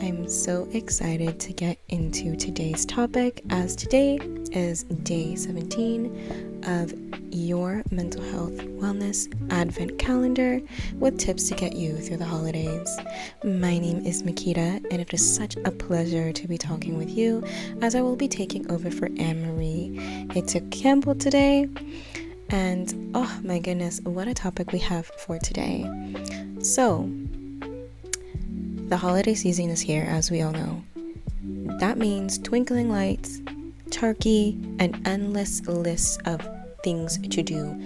I'm so excited to get into today's topic, as today is day 17 of your mental health wellness advent calendar with tips to get you through the holidays. My name is Makita, and it is such a pleasure to be talking with you as I will be taking over for Anne-Marie. It took Campbell today, and oh my goodness, what a topic we have for today. So, the holiday season is here, as we all know. That means twinkling lights, turkey, and endless lists of things to do.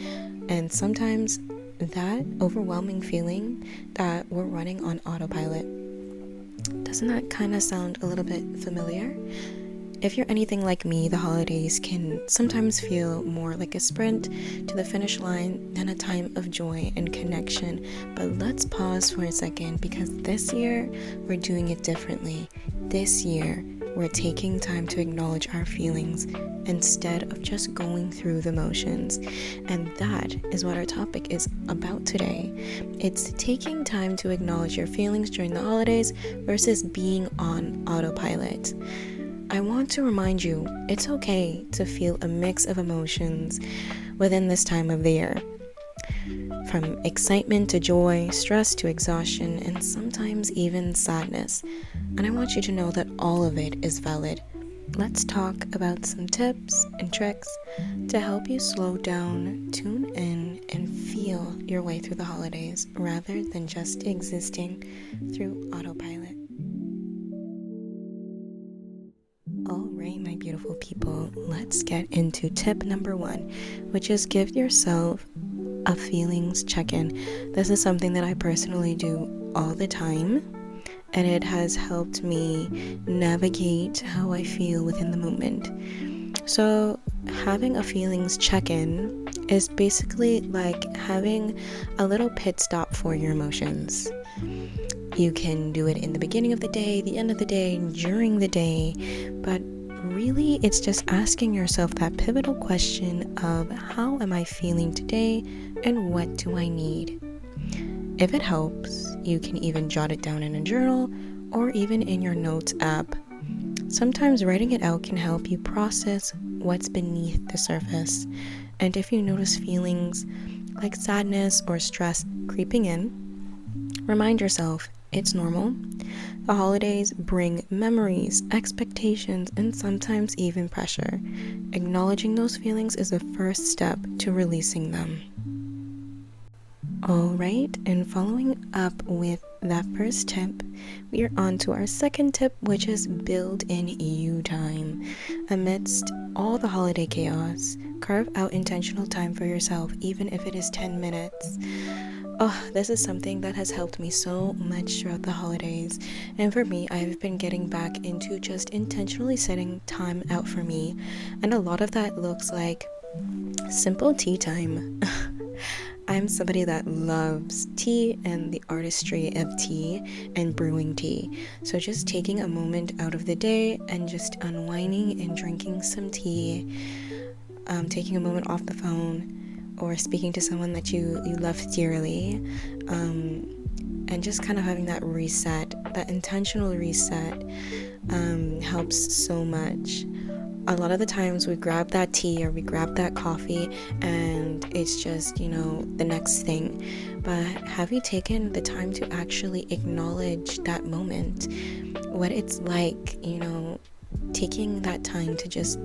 And sometimes that overwhelming feeling that we're running on autopilot. Doesn't that kind of sound a little bit familiar? If you're anything like me, the holidays can sometimes feel more like a sprint to the finish line than a time of joy and connection. But let's pause for a second, because this year we're doing it differently. This year we're taking time to acknowledge our feelings instead of just going through the motions. And that is what our topic is about today. It's taking time to acknowledge your feelings during the holidays versus being on autopilot. I want to remind you, it's okay to feel a mix of emotions within this time of the year. From excitement to joy, stress to exhaustion, and sometimes even sadness. And I want you to know that all of it is valid. Let's talk about some tips and tricks to help you slow down, tune in, and feel your way through the holidays rather than just existing through autopilot. Alright, my beautiful people, let's get into tip number 1, which is give yourself a feelings check-in. This is something that I personally do all the time, and it has helped me navigate how I feel within the moment. So having a feelings check-in is basically like having a little pit stop for your emotions. You can do it in the beginning of the day, the end of the day, during the day, but really it's just asking yourself that pivotal question of how am I feeling today and what do I need? If it helps, you can even jot it down in a journal or even in your notes app. Sometimes writing it out can help you process what's beneath the surface. And if you notice feelings like sadness or stress creeping in, remind yourself it's normal. The holidays bring memories, expectations, and sometimes even pressure. Acknowledging those feelings is the first step to releasing them. Alright, and following up with that first tip, we are on to our second tip, which is build in you time. Amidst all the holiday chaos, carve out intentional time for yourself, even if it is 10 minutes. Oh, this is something that has helped me so much throughout the holidays. And for me, I've been getting back into just intentionally setting time out for me. And a lot of that looks like simple tea time. I'm somebody that loves tea and the artistry of tea and brewing tea. So just taking a moment out of the day and just unwinding and drinking some tea, taking a moment off the phone, or speaking to someone that you love dearly, and just kind of having that reset, that intentional reset, helps so much. A lot of the times we grab that tea or we grab that coffee and it's just, the next thing. But have you taken the time to actually acknowledge that moment? What it's like, taking that time to just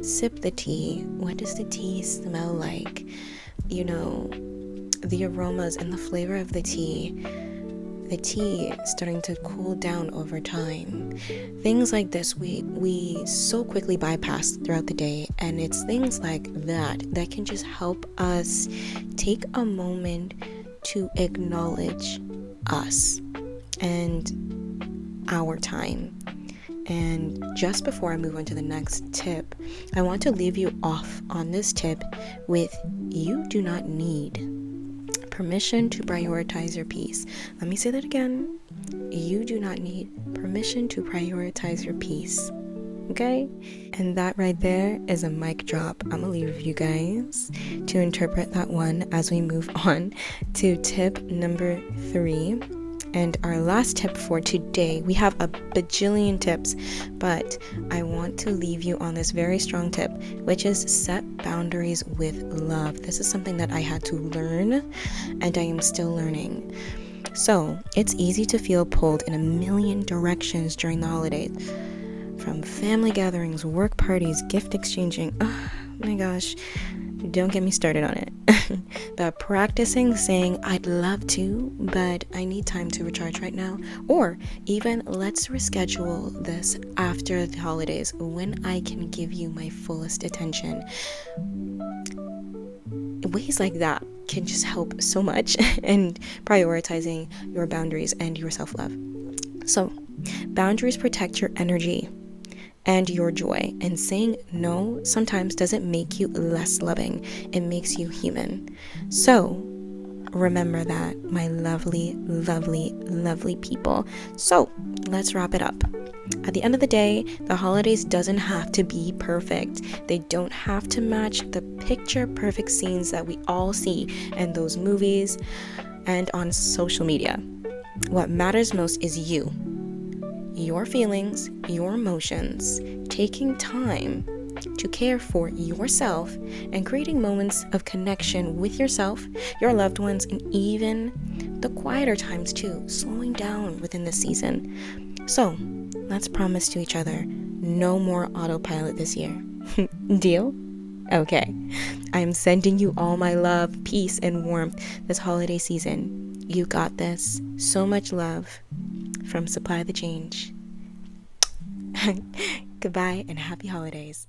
sip the tea. What does the tea smell like? The aromas and the flavor of the tea starting to cool down over time. Things like this we so quickly bypass throughout the day, and it's things like that can just help us take a moment to acknowledge us and our time. And just before I move on to the next tip, I want to leave you off on this tip with you do not need permission to prioritize your peace. Let me say that again. You do not need permission to prioritize your peace. Okay? And that right there is a mic drop. I'm gonna leave you guys to interpret that one as we move on to tip number 3. And our last tip for today, we have a bajillion tips, but I want to leave you on this very strong tip, which is set boundaries with love. This is something that I had to learn, and I am still learning. So it's easy to feel pulled in a million directions during the holidays, from family gatherings, work parties, gift exchanging. Oh my gosh, don't get me started on it. But practicing saying I'd love to, but I need time to recharge right now, or even let's reschedule this after the holidays when I can give you my fullest attention. Ways like that can just help so much in prioritizing your boundaries and your self-love. So boundaries protect your energy and your joy, and saying no sometimes doesn't make you less loving, it makes you human. So remember that, my lovely, lovely, lovely people. So let's wrap it up. At the end of the day, the holidays doesn't have to be perfect. They don't have to match the picture perfect scenes that we all see in those movies and on social media. What matters most is you, your feelings, your emotions, taking time to care for yourself, and creating moments of connection with yourself, your loved ones, and even the quieter times too, slowing down within the season. So let's promise to each other, no more autopilot this year. Deal? Okay. I'm sending you all my love, peace, and warmth this holiday season. You got this. So much love from Supply the Change. Goodbye and happy holidays.